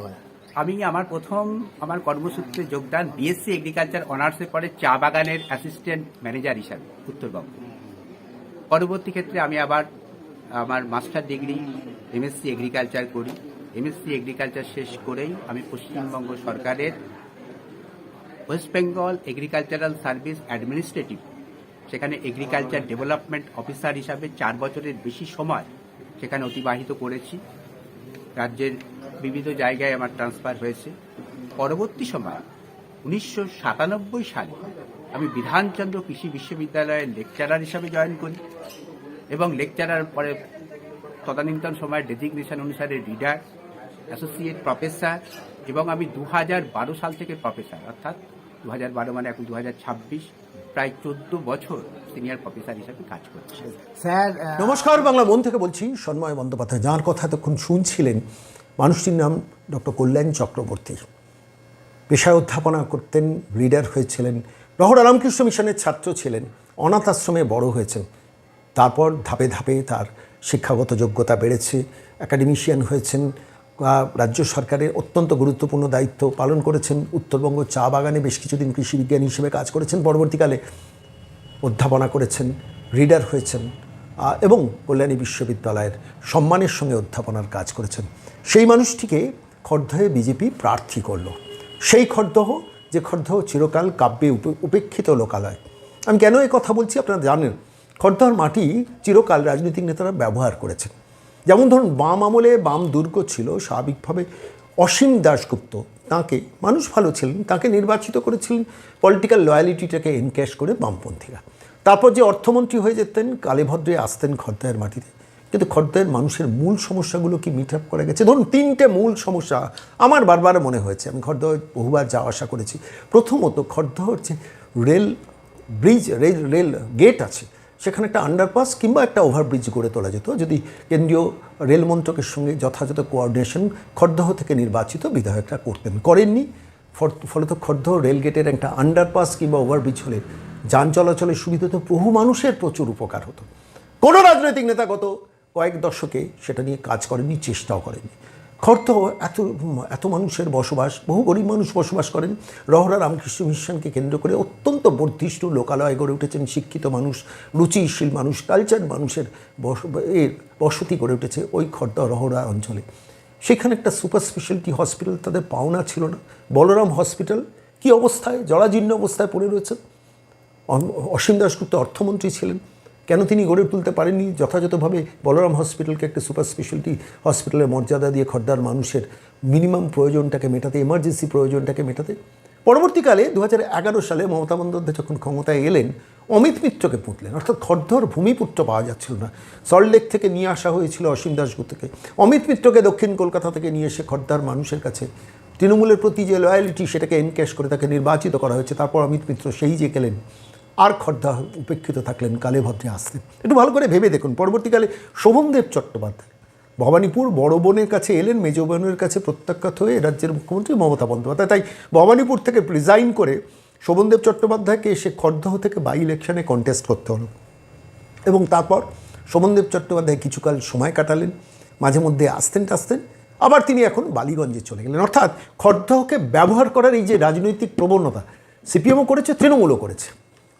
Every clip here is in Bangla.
হয়? আমি আমার কর্মসূত্রে যোগদান বিএসসি এগ্রিকালচার অনার্সের পরে চা বাগানের অ্যাসিস্ট্যান্ট ম্যানেজার হিসাবে উত্তরবঙ্গ। পরবর্তী ক্ষেত্রে আমি আবার আমার মাস্টার ডিগ্রি এমএসসি এগ্রিকালচার করি। এমএসসি এগ্রিকালচার শেষ করেই আমি পশ্চিমবঙ্গ সরকারের West Bengal agricultural service administrative, সেখানে এগ্রিকালচার ডেভেলপমেন্ট অফিসার হিসাবে 4 বছরের বেশি সময় সেখানে অতিবাহিত করেছি। রাজ্যের বিবিধ জায়গায় আমার ট্রান্সফার হয়েছে। পরবর্তী সময় 1997 সালে আমি বিধানচন্দ্র কৃষি বিশ্ববিদ্যালয়ের লেকচারার হিসাবে জয়েন করি এবং লেকচারার পরে তদানীন্তন সময় ডেজিগনেশন অনুসারে রিডার, অ্যাসোসিয়েট প্রফেসর এবং আমি 2012 সাল থেকে প্রফেসর, অর্থাৎ 2012 মানে এখন 2026, প্রায় 14 বছর সিনিয়র প্রফেসর হিসাবে কাজ করছি। স্যার নমস্কার, বাংলা মন থেকে বলছি সন্ময় বন্দ্যোপাধ্যায়। যাঁর কথা এতক্ষণ শুনছিলেন মানুষটির নাম ডক্টর কল্যাণ চক্রবর্তী। পেশায় অধ্যাপনা করতেন, রিডার হয়েছিলেন, রহরা রামকৃষ্ণ মিশনের ছাত্র ছিলেন, অনাথ আশ্রমে বড় হয়েছেন। তারপর ধাপে ধাপে তার শিক্ষাগত যোগ্যতা বেড়েছে, একাডেমিশিয়ান হয়েছেন, রাজ্য সরকারের অত্যন্ত গুরুত্বপূর্ণ দায়িত্ব পালন করেছেন। উত্তরবঙ্গ চা বাগানে বেশ কিছুদিন কৃষি বিজ্ঞানী হিসেবে কাজ করেছেন, পরবর্তীকালে অধ্যাপনা করেছেন, রিডার হয়েছেন এবং কল্যাণী বিশ্ববিদ্যালয়ের সম্মানের সঙ্গে অধ্যাপনার কাজ করেছেন। সেই মানুষটিকে খড়দহে বিজেপি প্রার্থী করল। সেই খড়দহ, যে খড়দহ চিরকাল কাব্যে উপেক্ষিত লোকালয়। আমি কেন এই কথা বলছি আপনারা জানেন, খড়দহর মাটি চিরকাল রাজনৈতিক নেতারা ব্যবহার করেছেন। যেমন ধরুন বাম আমলে বাম দুর্গ ছিল, স্বাভাবিকভাবে অসীম দাশগুপ্ত, তাঁকে মানুষ ভালো ছিলেন, তাঁকে নির্বাচিত করেছিলেন পলিটিক্যাল লয়ালিটিটাকে এনক্যাশ করে বামপন্থীরা। তারপর যে অর্থমন্ত্রী হয়ে যেতেন, কালীভদ্রে আসতেন খড়দহের মাটিতে। কিন্তু খড়দহের মানুষের মূল সমস্যাগুলো কি মিট আপ করা গেছে? ধরুন 3টে মূল সমস্যা আমার বারবার মনে হয়েছে, আমি খড়দহ বহুবার যাওয়া আসা করেছি। প্রথমত, খড়দহর যে রেল ব্রিজ, রেল গেট আছে, সেখানে একটা আন্ডারপাস কিংবা একটা ওভারব্রিজ গড়ে তোলা যেত যদি কেন্দ্রীয় রেল মন্ত্রকের সঙ্গে যথাযথ কোঅর্ডিনেশন খড়দহ থেকে নির্বাচিত বিধায়করা করতেন, করেননি। ফলত খড়দহ রেলগেটের একটা আন্ডারপাস কিংবা ওভারব্রিজ হলে যান চলাচলের সুবিধা হতো, বহু মানুষের প্রচুর উপকার হতো। কোনো রাজনৈতিক নেতা গত কয়েক দশকে সেটা নিয়ে কাজ করেননি, চেষ্টাও করেননি। খড়দহ এত মানুষের বসবাস, বহু গরিব মানুষ বসবাস করেন। রহরা রামকৃষ্ণ মিশনকে কেন্দ্র করে অত্যন্ত বর্ধিষ্ণু লোকালয় গড়ে উঠেছেন, শিক্ষিত মানুষ, রুচিশীল মানুষ, কালচার মানুষের বসতি গড়ে উঠেছে ওই খড়দহ রহরা অঞ্চলে। সেখানে একটা সুপার স্পেশালিটি হসপিটাল তাদের পাওনা ছিল না। বলরাম হসপিটাল কী অবস্থায়, জরাজীর্ণ অবস্থায় পড়ে রয়েছে। অসীম দাশগুপ্ত অর্থমন্ত্রী ছিলেন, কেন তিনি গড়ে তুলতে পারেননি যথাযথভাবে বলরাম হসপিটালকে একটা সুপার স্পেশালিটি হসপিটালের মর্যাদা দিয়ে খড়দার মানুষের মিনিমাম প্রয়োজনটাকে মেটাতে, এমার্জেন্সি প্রয়োজনটাকে মেটাতে? পরবর্তীকালে 2011 সালে মমতা বন্দ্যোপাধ্যায় যখন ক্ষমতায় এলেন, অমিত মিত্রকে পুঁতলেন, অর্থাৎ খড়দহর ভূমিপুত্র পাওয়া যাচ্ছিল না। সল্টলেক থেকে নিয়ে আসা হয়েছিল অসীম দাশগুপ্তকে, অমিত মিত্রকে দক্ষিণ কলকাতা থেকে নিয়ে এসে খড়দার মানুষের কাছে তৃণমূলের প্রতি যে লয়ালিটি সেটাকে এনক্যাশ করে তাকে নির্বাচিত করা হয়েছে। তারপর অমিত মিত্র সেই যে গেলেন, আর খড়দহ উপেক্ষিত থাকলেন, কালীভদ্রে আসতেন। একটু ভালো করে ভেবে দেখুন, পরবর্তীকালে শোভনদেব চট্টোপাধ্যায় ভবানীপুর বড় বোনের কাছে এলেন, মেজ বোনের কাছে প্রত্যাখ্যাত হয়ে রাজ্যের মুখ্যমন্ত্রী মমতা বন্দ্যোপাধ্যায়। তাই ভবানীপুর থেকে রিজাইন করে শোভনদেব চট্টোপাধ্যায়কে এসে খড়দহ থেকে বাই ইলেকশনে কন্টেস্ট করতে হলো এবং তারপর শোভনদেব চট্টোপাধ্যায় কিছুকাল সময় কাটালেন, মাঝে মধ্যে আসতেন টাসতেন, আবার তিনি এখন বালিগঞ্জে চলে গেলেন। অর্থাৎ খড়দহকে ব্যবহার করার এই যে রাজনৈতিক প্রবণতা সিপিএমও করেছে, তৃণমূলও করেছে।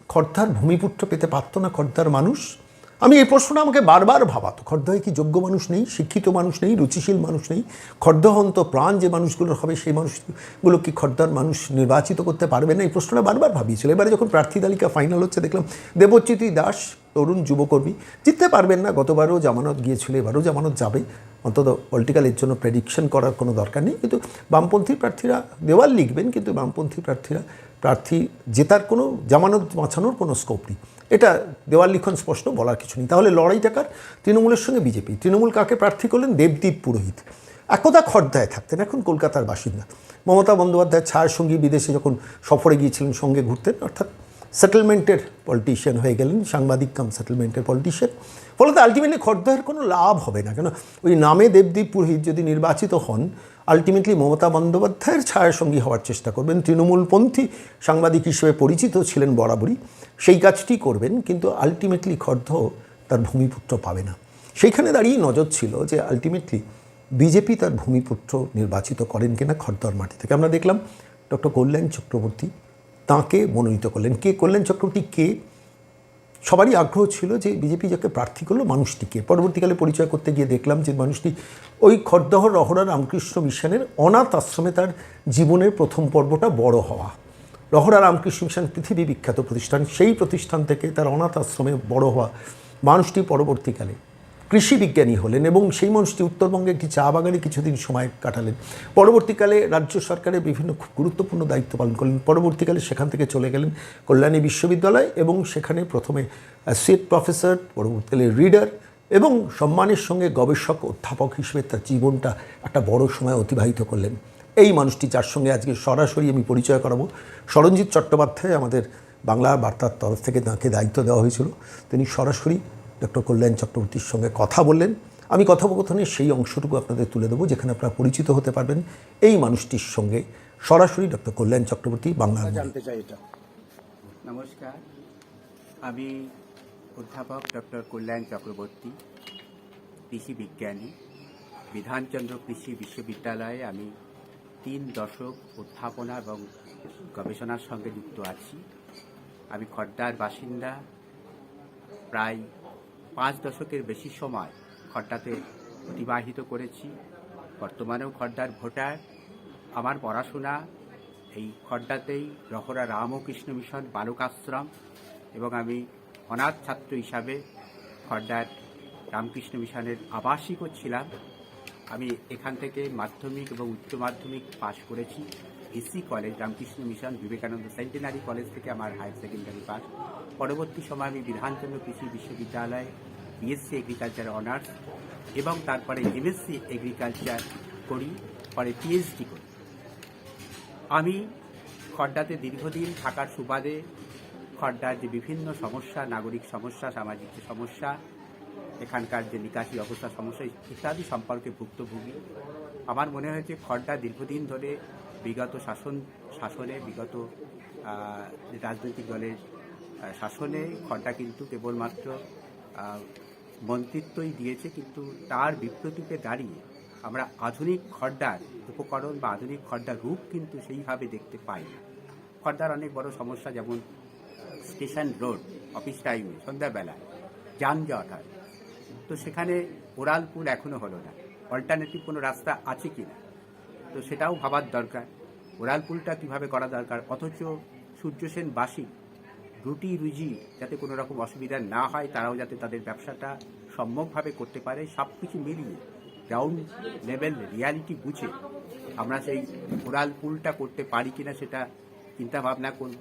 খড়দার ভূমিপুত্র পেতে পারত না খড়দার মানুষ? আমি এই প্রশ্নটা আমাকে বারবার ভাবাতো, খড়দহে কি যোগ্য মানুষ নেই, শিক্ষিত মানুষ নেই, রুচিশীল মানুষ নেই? খড়দহন্ত প্রাণ যে মানুষগুলোর হবে সেই মানুষগুলো কি খড়দার মানুষ নির্বাচিত করতে পারবে না? এই প্রশ্নটা বারবার ভাবিয়েছিল। এবারে যখন প্রার্থী তালিকা ফাইনাল হচ্ছে, দেখলাম দেবচ্যুতি দাস, তরুণ যুবকর্মী, জিততে পারবেন না। গতবারও জামানত গিয়েছিল, এবারও জামানত যাবে। অন্তত পলিটিক্যালের জন্য প্রেডিকশন করার কোনো দরকার নেই। কিন্তু বামপন্থী প্রার্থীরা দেওয়াল লিখবেন, কিন্তু বামপন্থী প্রার্থী জেতার কোনো জামানত বাঁচানোর কোনো স্কোপ নেই। এটা দেওয়াল লিখন স্পষ্ট, বলার কিছু নেই। তাহলে লড়াইটা কার? তৃণমূলের সঙ্গে বিজেপি। তৃণমূল কাকে প্রার্থী করলেন? দেবদীপ পুরোহিত। একদা খড়দায় থাকতেন, এখন কলকাতার বাসিন্দা। মমতা বন্দ্যোপাধ্যায় ছায়ার সঙ্গী বিদেশে যখন সফরে গিয়েছিলেন সঙ্গে ঘুরতেন, অর্থাৎ সেটেলমেন্টের পলিটিশিয়ান হয়ে গেলেন, সাংবাদিক কাম সেটেলমেন্টের পলিটিশিয়ান। ফলে আলটিমেটলি খড়দহের কোনো লাভ হবে না। কেন ওই নামে দেবদীপ পুরোহিত যদি নির্বাচিত হন, আলটিমেটলি মমতা বন্দ্যোপাধ্যায়ের ছায়াসঙ্গী হওয়ার চেষ্টা করবেন। তৃণমূলপন্থী সাংবাদিক হিসেবে পরিচিত ছিলেন বরাবরই, সেই কাজটি করবেন, কিন্তু আলটিমেটলি খড়দহ তার ভূমিপুত্র পাবে না। সেইখানে দাঁড়িয়ে নজর ছিল যে আলটিমেটলি বিজেপি তার ভূমিপুত্র নির্বাচিত করেন কিনা খড়দহ মাটি থেকে। আমরা দেখলাম ডক্টর কল্যাণ চক্রবর্তী তাঁকে মনোনীত করলেন। কে কল্যাণ চক্রবর্তী কে? সবারই আগ্রহ ছিল যে বিজেপি যাকে প্রার্থী করলো মানুষটিকে। পরবর্তীকালে পরিচয় করতে গিয়ে দেখলাম যে মানুষটি ওই খড়দহ রহড়া রামকৃষ্ণ মিশনের অনাথ আশ্রমে তার জীবনের প্রথম পর্বটা বড় হওয়া। রহড়া রামকৃষ্ণ মিশন পৃথিবী বিখ্যাত প্রতিষ্ঠান, সেই প্রতিষ্ঠান থেকে তার অনাথ আশ্রমে বড় হওয়া মানুষটি পরবর্তীকালে কৃষি বিজ্ঞানী হলেন এবং সেই মানুষটি উত্তরবঙ্গে একটি চা বাগানে কিছুদিন সময় কাটালেন। পরবর্তীকালে রাজ্য সরকারের বিভিন্ন খুব গুরুত্বপূর্ণ দায়িত্ব পালন করলেন। পরবর্তীকালে সেখান থেকে চলে গেলেন কল্যাণী বিশ্ববিদ্যালয় এবং সেখানে প্রথমে অ্যাসোসিয়েট প্রফেসর, পরবর্তীকালে রিডার এবং সম্মানের সঙ্গে গবেষক অধ্যাপক হিসেবে তার জীবনটা একটা বড় সময় অতিবাহিত করলেন। এই মানুষটি যার সঙ্গে আজকে সরাসরি আমি পরিচয় করাবো, সরঞ্জিৎ চট্টোপাধ্যায় আমাদের বাংলা বার্তার তরফ থেকে তাঁকে দায়িত্ব দেওয়া হয়েছিল। তিনি সরাসরি ডক্টর কল্যাণ চক্রবর্তীর সঙ্গে কথা বললেন। আমি কথোপকথনের সেই অংশটুকু আপনাদের তুলে দেবো যেখানে আপনারা পরিচিত হতে পারবেন এই মানুষটির সঙ্গে। সরাসরি ডক্টর কল্যাণ চক্রবর্তী, বাংলা। জানতে চাই এটা। নমস্কার, আমি অধ্যাপক ডক্টর কল্যাণ চক্রবর্তী, কৃষি বিজ্ঞানী। বিধানচন্দ্র কৃষি বিশ্ববিদ্যালয়ে আমি 3 দশক অধ্যাপনা এবং গবেষণার সঙ্গে যুক্ত আছি। আমি খড়দার বাসিন্দা, প্রায় 5 দশকের বেশি সময় খড়দাতে অতিবাহিত করেছি। বর্তমানেও খড়দার ভোটার। আমার পড়াশোনা এই খড়দাতেই রহড়া রামকৃষ্ণ মিশন বালক আশ্রম, এবং আমি অনাথ ছাত্র হিসাবে খড়দার রামকৃষ্ণ মিশনের আবাসিকও ছিলাম। আমি এখান থেকে মাধ্যমিক এবং উচ্চ মাধ্যমিক পাশ করেছি। AC college, Ramakrishna mission Vivekananda centenary college থেকে আমার হায়ার সেকেন্ডারি পাস। পরবর্তী সময় আমি বিধানচন্দ্র কৃষি বিশ্ববিদ্যালয়ে বিএসসি এগ্রিকালচার অনার্স এবং তারপরে এমএসসি এগ্রিকালচার করি, পরে পিএইচডি করি। আমি খড়দাতে দীর্ঘদিন থাকার সুবাদে খড়দার যে বিভিন্ন সমস্যা, নাগরিক সমস্যা, সামাজিক যে সমস্যা, এখানকার যে নিকাশি অবস্থা সমস্যা ইত্যাদি সম্পর্কে ভুক্তভোগী। আমার মনে হয়েছে খড়দা দীর্ঘদিন ধরে বিগত শাসনে বিগত রাজনৈতিক দলের শাসনে খড়দা কিন্তু কেবলমাত্র মন্ত্রিত্বই দিয়েছে, কিন্তু তার বিপ্লবীতে দাঁড়িয়ে আমরা আধুনিক খড়দার উপকরণ বা আধুনিক খড়দার রূপ কিন্তু সেইভাবে দেখতে পাই না। খড়দার অনেক বড় সমস্যা, যেমন স্টেশন রোড, অফিস টাইমে সন্ধ্যাবেলায় যানজট হয়, তো সেখানে ওরাল পুল এখনও হলো না। অল্টারনেটিভ কোনো রাস্তা আছে কি না, তো সেটাও ভাবার দরকার। ওরাল পুলটা কীভাবে করা দরকার, অথচ সূর্য সেনবাসী রুটি রুজি যাতে কোনো রকম অসুবিধা না হয়, তারাও যাতে তাদের ব্যবসাটা সম্যকভাবে করতে পারে, সব কিছু মিলিয়ে গ্রাউন্ড লেভেল রিয়ালিটি বুঝে আমরা সেই ওরাল পুলটা করতে পারি কিনা সেটা চিন্তাভাবনা করব।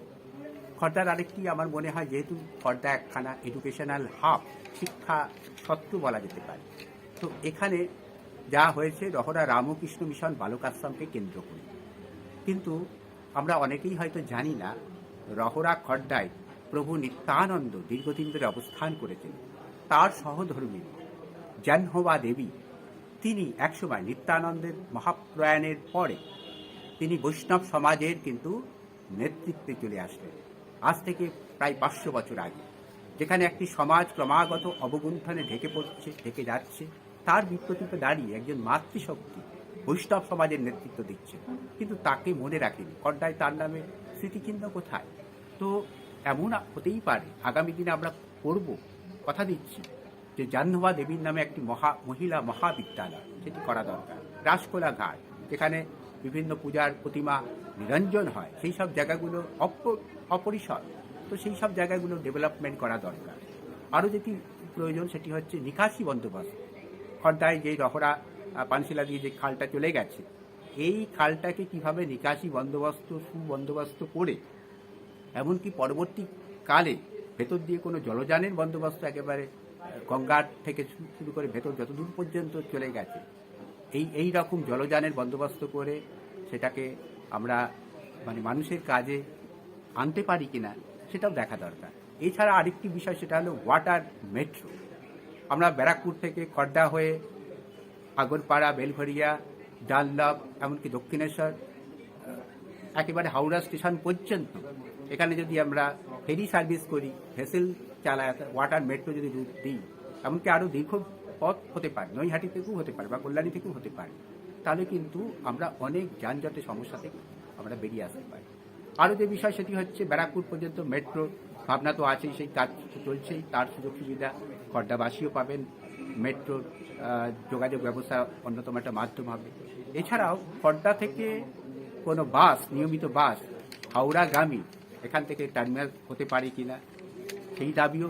খড়দার আরেকটি আমার মনে হয়, যেহেতু খড়দা একখানা এডুকেশনাল হাব, শিক্ষা সত্ত্ব বলা যেতে পারে, তো এখানে যা হয়েছে রহড়া রামকৃষ্ণ মিশন বালক আশ্রমকে কেন্দ্র করে। কিন্তু আমরা অনেকেই হয়তো জানি না, রহড়া খড়দায় প্রভু নিত্যানন্দ দীর্ঘদিন ধরে অবস্থান করেছেন। তার সহধর্মী জাহ্নবা দেবী, তিনি একসময় নিত্যানন্দের মহাপ্রয়াণের পরে তিনি বৈষ্ণব সমাজের কিন্তু নেতৃত্বে চলে আসলেন, আজ থেকে প্রায় 500 বছর আগে। যেখানে একটি সমাজ ক্রমাগত অবগুণ্ঠনে ঢেকে যাচ্ছে, তার বিপরীতে দাঁড়িয়ে একজন মাতৃশক্তি বৈষ্ণব সমাজের নেতৃত্ব দিচ্ছে, কিন্তু তাকে মনে রাখেনি। খড়দায় তার নামে স্মৃতিচিহ্ন কোথায়? তো এমন হতেই পারে আগামী দিনে আমরা করব, কথা দিচ্ছি, যে জাহ্নবা দেবীর নামে একটি মহিলা মহাবিদ্যালয়, সেটি করা দরকার। রাসকোলা ঘাট, যেখানে বিভিন্ন পূজার প্রতিমা নিরঞ্জন হয়, সেই সব জায়গাগুলো অপরিসর, তো সেই সব জায়গাগুলো ডেভেলপমেন্ট করা দরকার। আরও যেটি প্রয়োজন সেটি হচ্ছে নিকাশি বন্দোবস্ত। খড়দায় যে রহড়া পানশিলা দিয়ে যে খালটা চলে গেছে, এই খালটাকে কিভাবে নিকাশি সুবন্দোবস্ত করে, এমনকি পরবর্তীকালে ভেতর দিয়ে কোনো জলযানের বন্দোবস্ত, একেবারে গঙ্গার থেকে শুরু করে ভেতর যতদূর পর্যন্ত চলে গেছে, এই রকম জলযানের বন্দোবস্ত করে সেটাকে আমরা মানুষের কাজে আনতে পারি কিনা সেটাও দেখা দরকার। এছাড়া আরেকটি বিষয়, সেটা হলো ওয়াটার মেট্রো। আমরা ব্যারাকপুর থেকে খড়দা হয়ে আগরপাড়া, বেলঘরিয়া, ডানলপ, এমনকি দক্ষিণেশ্বর, একেবারে হাওড়া স্টেশন পর্যন্ত এখানে যদি আমরা ফেরি সার্ভিস করি, ভেসেল চালায়, ওয়াটার মেট্রো যদি রুট দিই, এমনকি আরও দীর্ঘ পথ হতে পারে, নৈহাটি থেকেও হতে পারে বা কল্যাণী থেকেও হতে পারে, তাহলে কিন্তু আমরা অনেক যানজটের সমস্যা থেকে আমরা বেরিয়ে আসতে পারি। আরও যে বিষয় সেটি হচ্ছে ব্যারাকপুর পর্যন্ত মেট্রো ভাবনা তো আছেই, সেই কাজ চলছেই, তার সুযোগ সুবিধা খড়দাবাসীও পাবেন। মেট্রোর যোগাযোগ ব্যবস্থা অন্যতম একটা মাধ্যম হবে। এছাড়াও খড়দা থেকে কোনো বাস, নিয়মিত বাস হাওড়াগামী এখান থেকে টার্মিনাল হতে পারে কিনা, সেই দাবিও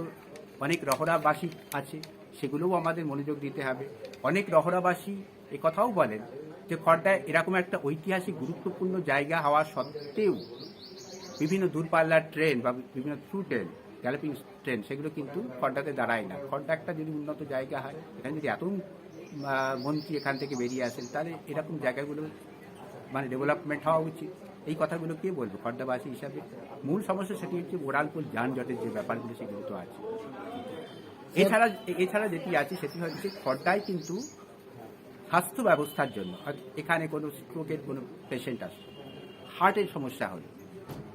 অনেক রহরাবাসী আছে, সেগুলোও আমাদের মনোযোগ দিতে হবে। অনেক রহরাবাসী কথাও বলেন যে খড়দায় এরকম একটা ঐতিহাসিক গুরুত্বপূর্ণ জায়গা হওয়া সত্ত্বেও বিভিন্ন দূরপাল্লার ট্রেন বা বিভিন্ন থ্রু ট্রেন, গ্যালোপিং ট্রেন, সেগুলো কিন্তু খড়দাতে দাঁড়ায় না। খড়দা একটা যদি উন্নত জায়গা হয়, এখানে যদি এত মন্ত্রী এখান থেকে বেরিয়ে আসেন, তাহলে এরকম জায়গাগুলো মানে ডেভেলপমেন্ট হওয়া উচিত। এই কথাগুলো কে বলবো খড়দাবাসী হিসাবে? মূল সমস্যা সেটি হচ্ছে মোরালপুর যানজটের যে ব্যাপারগুলো সেগুলো তো আছে। এছাড়া যেটি আছে সেটি হচ্ছে খড়দায় কিন্তু স্বাস্থ্য ব্যবস্থার জন্য এখানে কোনো স্ট্রোকের কোনো পেশেন্ট আসে, হার্টের সমস্যা হলে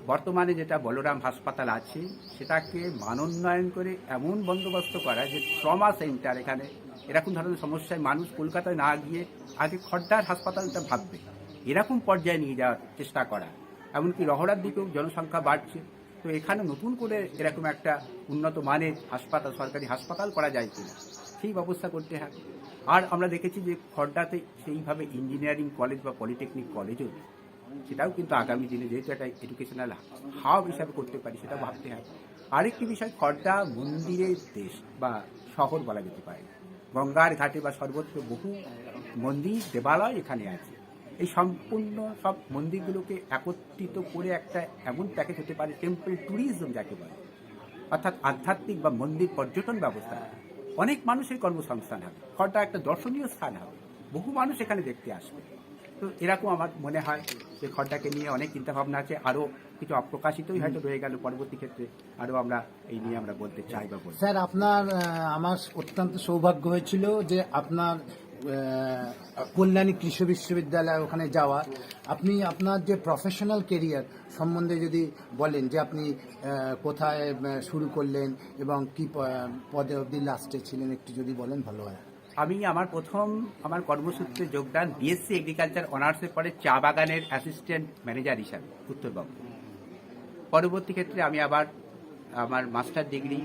বর্তমানে যেটা বলরাম হাসপাতাল আছে সেটাকে মানোন্নয়ন করে এমন বন্দোবস্ত করা যে ট্রমা সেন্টার, এখানে এরকম ধরনের সমস্যায় মানুষ কলকাতায় না গিয়ে আগে খড়দার হাসপাতালটা ভাববে, এরকম পর্যায়ে নিয়ে যাওয়ার চেষ্টা করা। এমনকি রহড়ার দিকেও জনসংখ্যা বাড়ছে, তো এখানে নতুন করে এরকম একটা উন্নত মানের হাসপাতাল, সরকারি হাসপাতাল করা যায় কিনা সেই ব্যবস্থা করতে হবে। আর আমরা দেখেছি যে খড়দাতে সেইভাবে ইঞ্জিনিয়ারিং কলেজ বা পলিটেকনিক কলেজও নেই, সেটাও কিন্তু আগামী দিনে যেহেতু একটা এডুকেশনাল হাব হিসাবে করতে পারি সেটা ভাবতে হবে। আরেকটি বিষয়, খড়দা মন্দিরের দেশ বা শহর বলা যেতে পারে। গঙ্গার ঘাটে বা সর্বত্র বহু মন্দির দেবালয় এখানে আছে। এই সম্পূর্ণ সব মন্দিরগুলোকে একত্রিত করে একটা এমন প্যাকেজ হতে পারে টেম্পল ট্যুরিজম যাকে বলে, অর্থাৎ আধ্যাত্মিক বা মন্দির পর্যটন ব্যবস্থা। অনেক মানুষের কর্মসংস্থান হবে, খড়দা একটা দর্শনীয় স্থান হবে, বহু মানুষ এখানে দেখতে আসবে। তো এরকম আমার মনে হয় যে খড়দাকে নিয়ে অনেক চিন্তাভাবনা আছে, আরও কিছু অপ্রকাশিতই হয়তো রয়ে গেল, পরবর্তী ক্ষেত্রে আরও আমরা এই নিয়ে আমরা বলতে চাই বা বলতে। স্যার, আপনার আমার অত্যন্ত সৌভাগ্য হয়েছিল যে আপনার কল্যাণী কৃষি বিশ্ববিদ্যালয় ওখানে যাওয়া। আপনি আপনার যে প্রফেশনাল কেরিয়ার সম্বন্ধে যদি বলেন যে আপনি কোথায় শুরু করলেন এবং কি পদে অবধি লাস্টে ছিলেন, একটু যদি বলেন ভালো হয়। আমি আমার কর্মসূত্রে যোগদান বিএসসি এগ্রিকালচার অনার্সের পরে চা বাগানের অ্যাসিস্ট্যান্ট ম্যানেজার হিসাবে উত্তরবঙ্গ। পরবর্তী ক্ষেত্রে আমি আবার আমার মাস্টার ডিগ্রি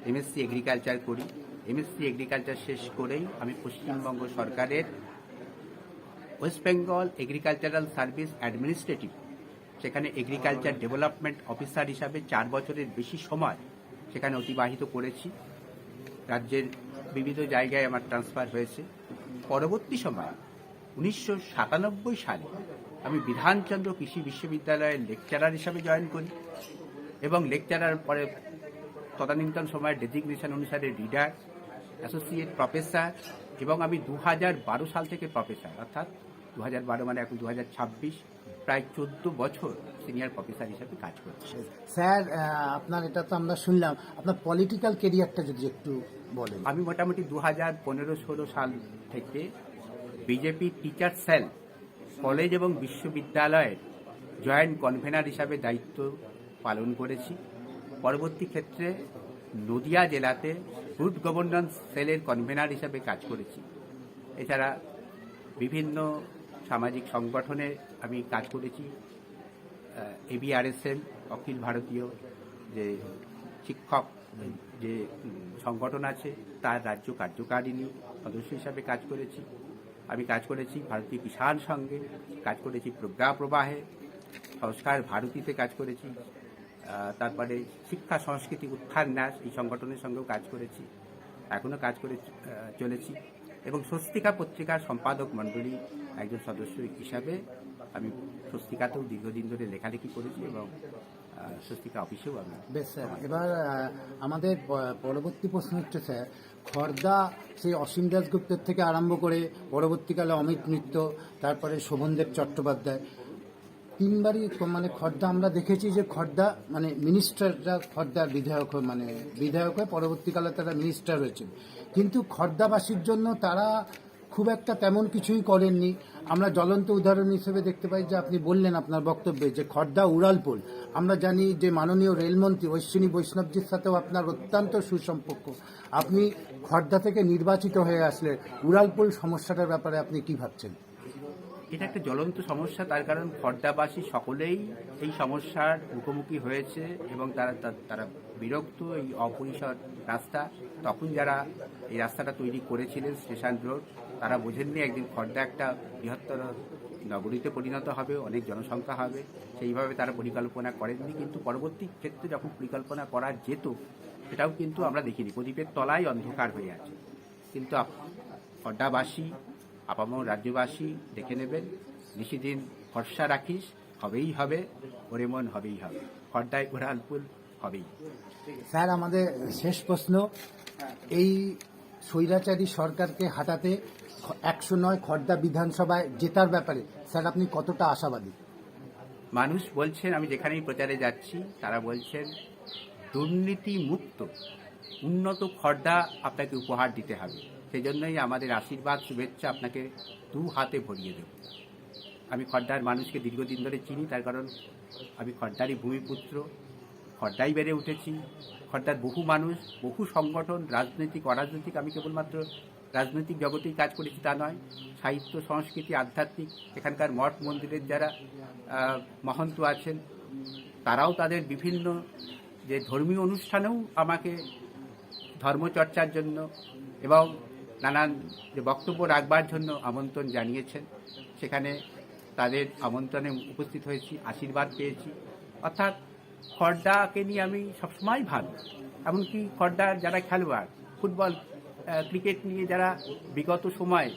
এমএসসি এগ্রিকালচার করি। এমএসসি এগ্রিকালচার শেষ করেই আমি পশ্চিমবঙ্গ সরকারের West Bengal agricultural service administrative, সেখানে এগ্রিকালচার ডেভেলপমেন্ট অফিসার হিসাবে 4 বছরের বেশি সময় সেখানে অতিবাহিত করেছি। রাজ্যের বিবিধ জায়গায় আমার ট্রান্সফার হয়েছে। পরবর্তী সময় 1997 সালে আমি বিধানচন্দ্র কৃষি বিশ্ববিদ্যালয়ের লেকচারার হিসাবে জয়েন করি এবং লেকচারার পরে তদানীন্তন সময়ের ডেজিগনেশন অনুসারে রিডার, অ্যাসোসিয়েট প্রফেসর, এবং আমি 2012 সাল থেকে প্রফেসর, অর্থাৎ 2012 মানে এখন 2026, প্রায় 14 বছর সিনিয়র প্রফেসর হিসাবে কাজ করছি। স্যার, আপনার এটা তো আমরা শুনলাম, আপনার পলিটিক্যাল কেরিয়ারটা যদি একটু বলেন। আমি মোটামুটি 2015-16 সাল থেকে বিজেপি টিচার সেল কলেজ এবং বিশ্ববিদ্যালয়ের জয়েন্ট কনভেনার হিসাবে দায়িত্ব পালন করেছি। পরবর্তী ক্ষেত্রে নদিয়া জেলাতে গুড গভর্নেন্স সেলের কনভেনার হিসাবে কাজ করেছি। এছাড়া বিভিন্ন সামাজিক সংগঠনে আমি কাজ করেছি। ABRSM, অখিল ভারতীয় যে শিক্ষক যে সংগঠন আছে তার রাজ্য কার্যকারিণী সদস্য হিসাবে কাজ করেছি। আমি কাজ করেছি ভারতীয় কিষাণ সংঘে, কাজ করেছি প্রজ্ঞা প্রবাহে, সংস্কার ভারতীতে কাজ করেছি, তারপরে শিক্ষা সংস্কৃতি উত্থান ন্যাস এই সংগঠনের সঙ্গেও কাজ করেছি, এখনও কাজ করে চলেছি। এবং স্বস্তিকা পত্রিকার সম্পাদক মণ্ডলী একজন সদস্য হিসাবে আমি স্বস্তিকাতেও দীর্ঘদিন ধরে লেখালেখি করেছি এবং স্বস্তিকা অফিসেও আমি। বেশ স্যার, এবার আমাদের পরবর্তী প্রশ্ন হচ্ছে স্যার, খড়দা সেই অসীম দাশগুপ্তের থেকে আরম্ভ করে পরবর্তীকালে অমিত মিত্র, তারপরে শোভনদেব চট্টোপাধ্যায়, তিনবারই মানে খড়দা আমরা দেখেছি যে খড়দা মানে মিনিস্টাররা খড়দার বিধায়ক হয়ে পরবর্তীকালে তারা মিনিস্টার হয়েছেন, কিন্তু খড়দাবাসীর জন্য তারা খুব একটা তেমন কিছুই করেননি। আমরা জ্বলন্ত উদাহরণ হিসেবে দেখতে পাই যে আপনি বললেন আপনার বক্তব্যে যে খড়দা উড়ালপুল, আমরা জানি যে মাননীয় রেলমন্ত্রী অশ্বিনী বৈষ্ণবজির সাথেও আপনার অত্যন্ত সুসম্পর্ক। আপনি খড়দা থেকে নির্বাচিত হয়ে আসলে উড়ালপুল সমস্যাটার ব্যাপারে আপনি কি ভাবছেন? এটা একটা জ্বলন্ত সমস্যা, তার কারণ খড়দাবাসী সকলেই এই সমস্যার মুখোমুখি হয়েছে এবং তারা বিরক্ত। এই অপরিসর রাস্তা, তখন যারা এই রাস্তাটা তৈরি করেছিলেন স্টেশন রোড, তারা বোঝেননি একদিন খড়দা একটা বৃহত্তর নগরীতে পরিণত হবে, অনেক জনসংখ্যা হবে, সেইভাবে তারা পরিকল্পনা করেননি। কিন্তু পরবর্তী ক্ষেত্রে যখন পরিকল্পনা করা যেত, সেটাও কিন্তু আমরা দেখিনি। প্রদীপের তলায় অন্ধকার হয়ে আছে। কিন্তু খড়দাবাসী, আপামর রাজ্যবাসী দেখে নেবেন, বেশিদিন ভরসা রাখিস, হবেই হবে, ওরে মন হবেই হবে, খড়দায় উড়ালপুল হবেই। স্যার, আমাদের শেষ প্রশ্ন, এই স্বৈরাচারী সরকারকে হাঁটাতে 109 খড়দা বিধানসভায় জেতার ব্যাপারে স্যার আপনি কতটা আশাবাদী? মানুষ বলছেন, আমি যেখানেই প্রচারে যাচ্ছি তারা বলছেন দুর্নীতি মুক্ত উন্নত খড়দা আপনাকে উপহার দিতে হবে। সেই জন্যই আমাদের আশীর্বাদ, শুভেচ্ছা আপনাকে দু হাতে ভরিয়ে দেব। আমি খড়দার মানুষকে দীর্ঘদিন ধরে চিনি, তার কারণ আমি খড়দারই ভূমিপুত্র, খড়দাই বেড়ে উঠেছি। খড়দার বহু মানুষ, বহু সংগঠন, রাজনৈতিক অরাজনৈতিক, আমি কেবলমাত্র রাজনৈতিক জগতেই কাজ করেছি তা নয়, সাহিত্য, সংস্কৃতি, আধ্যাত্মিক, এখানকার মঠ মন্দিরের যারা মহন্ত আছেন তারাও তাদের বিভিন্ন যে ধর্মীয় অনুষ্ঠানেও আমাকে ধর্মচর্চার জন্য এবং নানান যে বক্তব্য রাখবার জন্য আমন্ত্রণ জানিয়েছেন। সেখানে তাদের আমন্ত্রণে উপস্থিত হয়েছি, আশীর্বাদ পেয়েছি। অর্থাৎ খড়দাকে নিয়ে আমি সবসময় ভালো। এমনকি খড়দার যারা খেলোয়াড়, ফুটবল, ক্রিকেট নিয়ে যারা বিগত সময়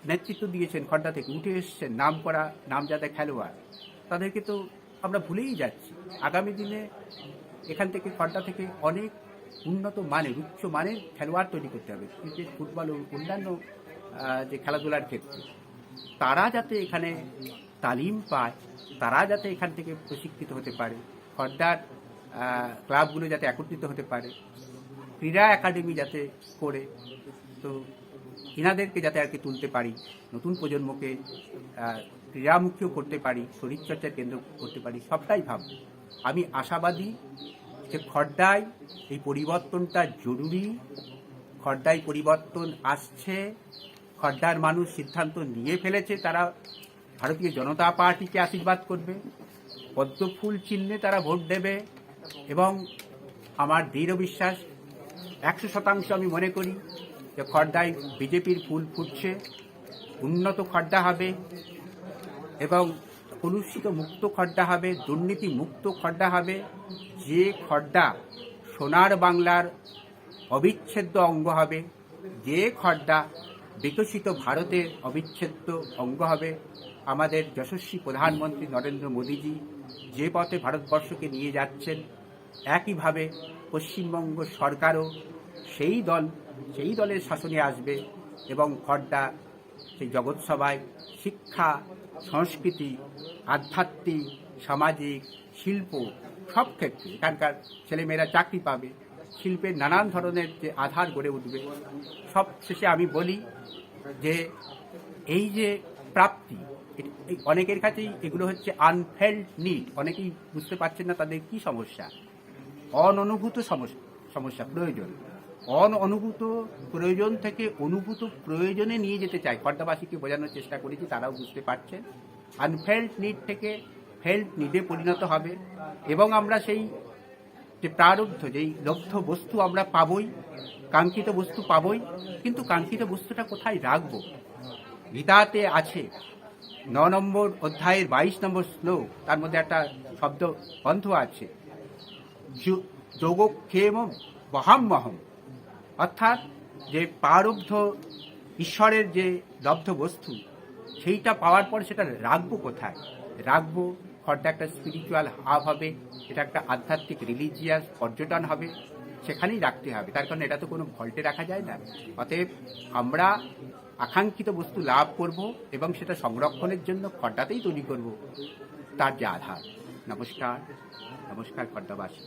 নেতৃত্ব দিয়েছেন, খড়দা থেকে উঠে এসছেন নাম করা নামজাদা খেলোয়াড়, তাদেরকে তো আমরা ভুলেই যাচ্ছি। আগামী দিনে এখান থেকে, খড়দা থেকে অনেক উন্নত মানের, উচ্চ মানের খেলোয়াড় তৈরি করতে হবে। ক্রিকেট, ফুটবল ও অন্যান্য যে খেলাধুলার ক্ষেত্রে তারা যাতে এখানে তালিম পায়, তারা যাতে এখান থেকে প্রশিক্ষিত হতে পারে, খড়দার ক্লাবগুলো যাতে একত্রিত হতে পারে, ক্রীড়া একাডেমি যাতে করে, তো এনাদেরকে যাতে আর কি তুলতে পারি, নতুন প্রজন্মকে ক্রীড়ামুখীও করতে পারি, শরীরচর্চার কেন্দ্র করতে পারি, সবটাই ভাবব। আমি আশাবাদী যে খড়দায় এই পরিবর্তনটা জরুরি, খড়দায় পরিবর্তন আসছে। খড়দার মানুষ সিদ্ধান্ত নিয়ে ফেলেছে, তারা ভারতীয় জনতা পার্টিকে আশীর্বাদ করবে, পদ্মফুল চিহ্নে তারা ভোট দেবে এবং আমার দৃঢ় বিশ্বাস 100% আমি মনে করি যে খড়দায় বিজেপির ফুল ফুটছে, উন্নত খড়দা হবে এবং কলুষিত মুক্ত খড়দা হবে, দুর্নীতি মুক্ত খড়দা হবে। যে খড়দা সোনার বাংলার অবিচ্ছেদ্য অঙ্গ হবে, যে খড়দা বিকশিত ভারতের অবিচ্ছেদ্য অঙ্গ হবে। আমাদের যশস্বী প্রধানমন্ত্রী নরেন্দ্র মোদীজি যে পথে ভারতবর্ষকে নিয়ে যাচ্ছেন, একইভাবে পশ্চিমবঙ্গ সরকারও সেই দলের শাসনে আসবে এবং খড়দা সেই জগৎসভায় শিক্ষা, সংস্কৃতি, আধ্যাত্মিক, সামাজিক, শিল্প সব ক্ষেত্রে এখানকার ছেলেমেয়েরা চাকরি পাবে, শিল্পের নানান ধরনের যে আধার গড়ে উঠবে। সব শেষে আমি বলি যে এই যে প্রাপ্তি, অনেকের কাছেই এগুলো হচ্ছে আনফেল্ড নিড, অনেকেই বুঝতে পারছেন না তাদের কি সমস্যা, অননুভূত সমস্যা, প্রয়োজন, অননুভূত প্রয়োজন থেকে অনুভূত প্রয়োজনে নিয়ে যেতে চাই। খড়দাবাসীকে বোঝানোর চেষ্টা করেছি, তারাও বুঝতে পারছেন। আনফেল্ড নিড থেকে ফেল্ড নিডে পরিণত হবে এবং আমরা সেই যে প্রারব্ধ, যেই লব্ধ বস্তু আমরা পাবই, কাঙ্ক্ষিত বস্তু পাবই, কিন্তু কাঙ্ক্ষিত বস্তুটা কোথায় রাখবো? গীতাতে আছে 9 নম্বর অধ্যায়ের 22 নম্বর শ্লোক, তার মধ্যে একটা শব্দ বন্ধ আছে, যোগক্ষেম বহাম্মহম, অর্থাৎ যে প্রারব্ধ ঈশ্বরের যে লব্ধ বস্তু, সেইটা পাওয়ার পর সেটা রাখবো কোথায়? রাখবো খড়দা একটা স্পিরিচুয়াল হাব হবে, এটা একটা আধ্যাত্মিক রিলিজিয়াস পর্যটন হবে, সেখানেই রাখতে হবে। তার কারণ এটা তো কোনো ভল্টে রাখা যায় না। অতএব আমরা আকাঙ্ক্ষিত বস্তু লাভ করব এবং সেটা সংরক্ষণের জন্য খড়দাতেই তৈরি করব তার যে আধার। নমস্কার, নমস্কার খড়দাবাসী।